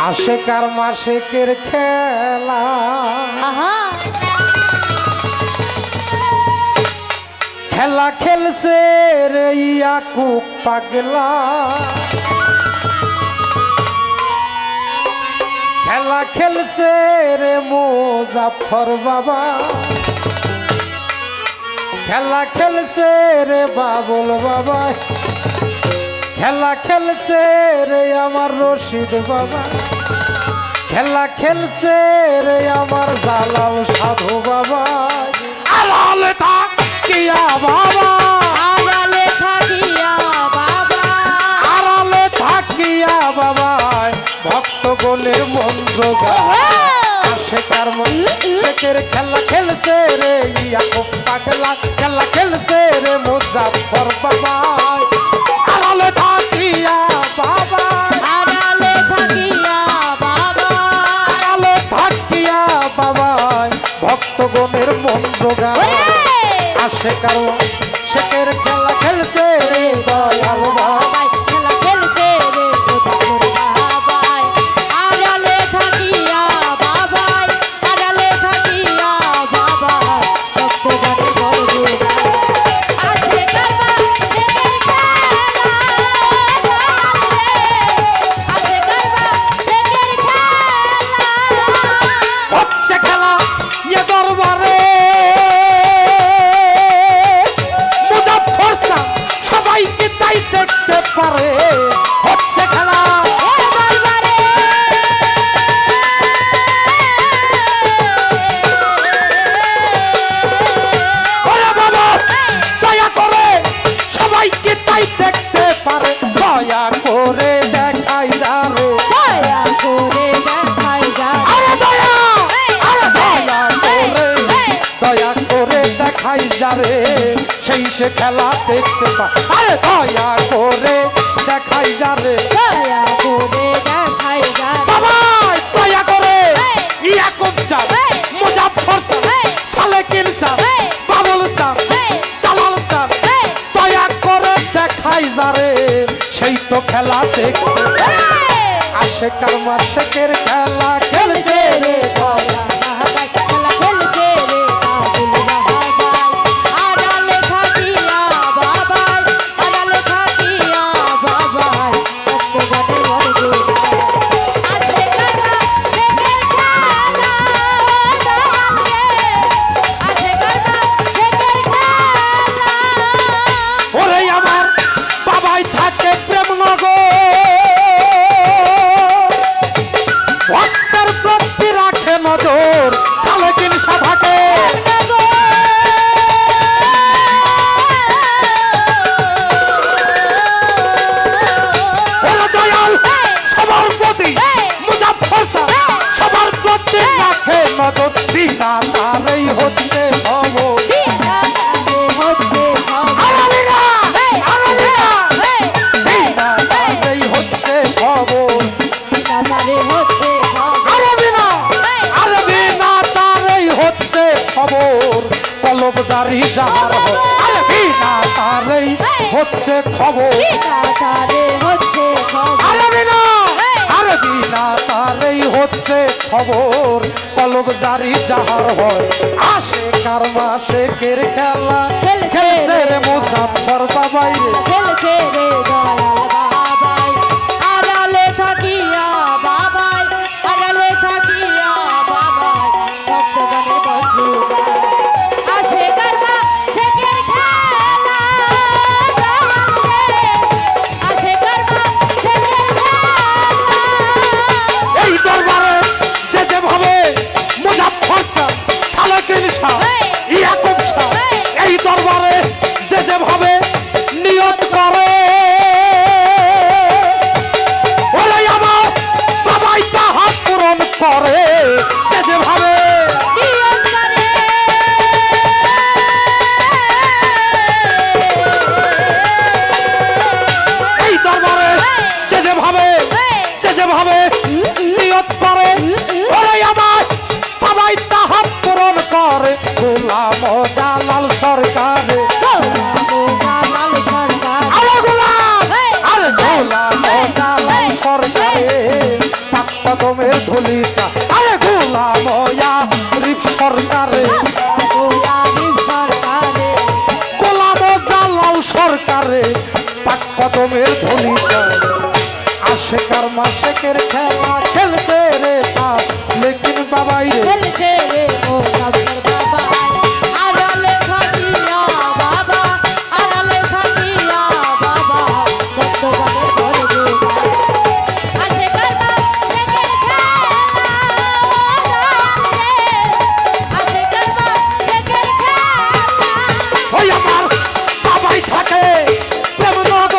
আশেকার মাসেকের খেলা খেলা খেলছে রে ইয়াকুব পাগলা খেলা খেলছে রে মুজাফর বাবা খেলা খেলছে রে বাবুল বাবা খেলা খেলছে রে আমার রশিদ বাবা খেলা খেলছে রে আমার জালাল সাধু বাবা আড়ালে থাকিয়া বাবা আড়ালে থাকিয়া বাবা আড়ালে থাকিয়া বাবা ভক্তগণের মন্ত্র আশেকার মাসেকের খেলা খেলছে রে ইয়াকুব পাগলা খেলা খেলছে রে মুজাফফর বাবা আড়ালে থাকিয়া বাবা আড়ালে থাকিয়া বাবা আড়ালে থাকিয়া বাবা ভক্তগণের মন্ত্র গায় আশেকার মাসেকের খেলা খেলছে রে দয়াল বাবা বাবাই খেলা খেলছে রে মুজাফফর বাবাই আড়ালে থাকিয়া বাবাই আড়ালে থাকিয়া বাবা ভক্তগণের বড় আসে কারবা শেখের খেলা আসে কারবা শেখের খেলা হচ্ছে খেলা ইয়ে দরবারে মুজাফফর চাঁদ সবাইকে তাই দেখতে পারে হচ্ছে খেলা ওরে বাবা দয়া করে সবাইকে তাই দেখতে পারে দয়া করে দেখাই যারে দয়া করে দেখাই যায় আরে দয়া আরে দয়া করে দেখাই যারে সেই সে খেলা দেখতে পায় আরে দয়া করে দেখাই যারে দয়া করে দেখাই যায় বাবা দয়া করে ইয়াকুব চাঁদ মুজাফফর চাঁদ সালেকিন চাঁদ বাবুল চাঁদ জালাল চাঁদ দয়া করে দেখাই যারে সেই তো খেলা দেখতে আশেকার মাসেকের খেলা খেলছে রে দয়া বাবাই খেলা খেলছে রে বাবুল বাবাই আড়ালে থাকিয়া বাবাই আড়ালে থাকিয়া বাবাই ভক্তগণের বড় আসে কারবা শেখের খেলা আসে কারবা শেখের খেলা ওরে আমার বাবাই থাকে প্রেমনগর ভক্তের প্রতি রাখে নজর সালেকিন সভাকে ওরে দয়াল সবার প্রতি মুজাফফর চাঁদ সবার প্রতি রাখে নজর বিনা তারেই হচ্ছে খবর আরামিনা আরামিনা বিনা তারেই হচ্ছে খবর আরবিনা আরবিনা তারই হচ্ছে খবর কলব জারি যাহার হয় আরবিনা তারই হচ্ছে খবর আরবিনা আরবিনা তারই হচ্ছে খবর কলব জারি যাহার হয় আশেকার মাসেকের খেলা খেলছে রে মুজাফফর বাবাই রে আড়ালে থাকিয়া বাবাই আড়ালে থাকিয়া বাবাই ভক্তগণের বন্ধু আসে কারবা শেখের খেলা আসে কারবা শেখের খেলা এই দরবারে যে যেভাবে মুজাফফর চাঁদ সালেকিন শাহ ইয়াকুব শাহ এই দরবারে যে যেভাবে নিয়ত করে পাক কদমের ধুলি চা আরে গোলাম আরিফ সরকারে গোলামী সরকারে গোলাম জালাল সরকারে পাক কদমের ধুলি চা আশেকার মাসেকের খেলা খেলছে রে সাথ লেকিন বাবাই রে খেলছে রে ও কাউসার বাবা আড়ালে থাকিয়া বাবা আড়ালে থাকিয়া বাবা ভক্তগণের করবে আছে কারবা শেখের খেলা আছে কারবা শেখের খেলা ওই আমার বাবাই থাকে প্রেমনগর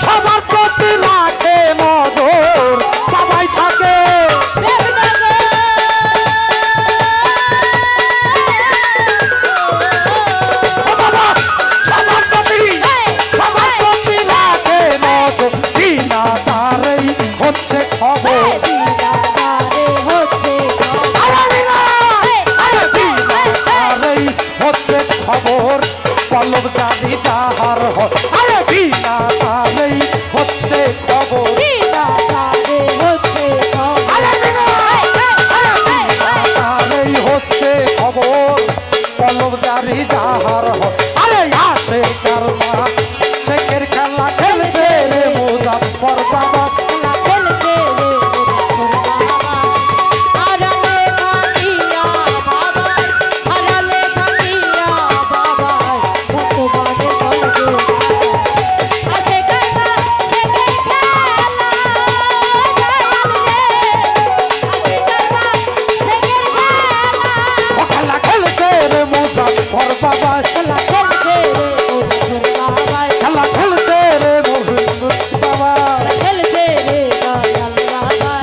সবার প্রতি রাখে নজর বাবাই থাকে ও বাবা সবার প্রতি রাখে নজর বিনা তারেই হচ্ছে খবর আরে হচ্ছে খবর পল্লব জানি যাহার আরে বিনা তারেই হচ্ছে খবর আরে তারেই হচ্ছে খবর পল্লব জানি যাহার আরে আসে কারমা শেখের খেলা খেলছে রে মুজাফফর বাবা ও খেলা খেলছে রে মুজাফফর বাবা খেলা খেলছে রে মোহাম্মদ বাবা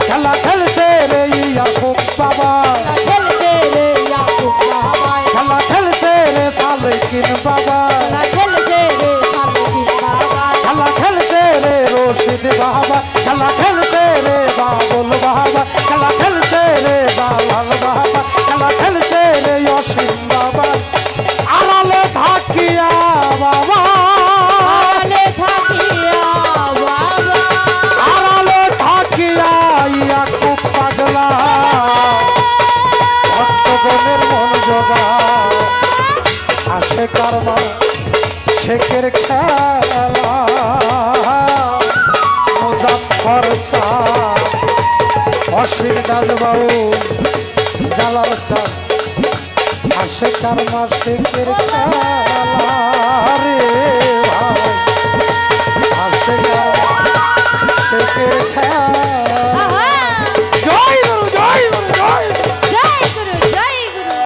খেলা খেলছে রে ইয়াকুব বাবা খেলা খেলছে রে সালেকিন বাবা খেলা খেলছে রে রশিদ বাবা খেলা খেলছে রে বাবুল বাবা খেলা খেলছে রে জালাল বাবা খেলা খেলছে রে অসীম বাবা আড়ালে থাকিয়া বাবা আড়ালে থাকিয়া ইয়াকুব পাগলা ভক্তগণের মন জোগা আসে কারমা শেখের খেলা মুজাফফর শাহ অসীম দাদবাবু জালাল শাহ আসে কারমা শেখের খেলা রে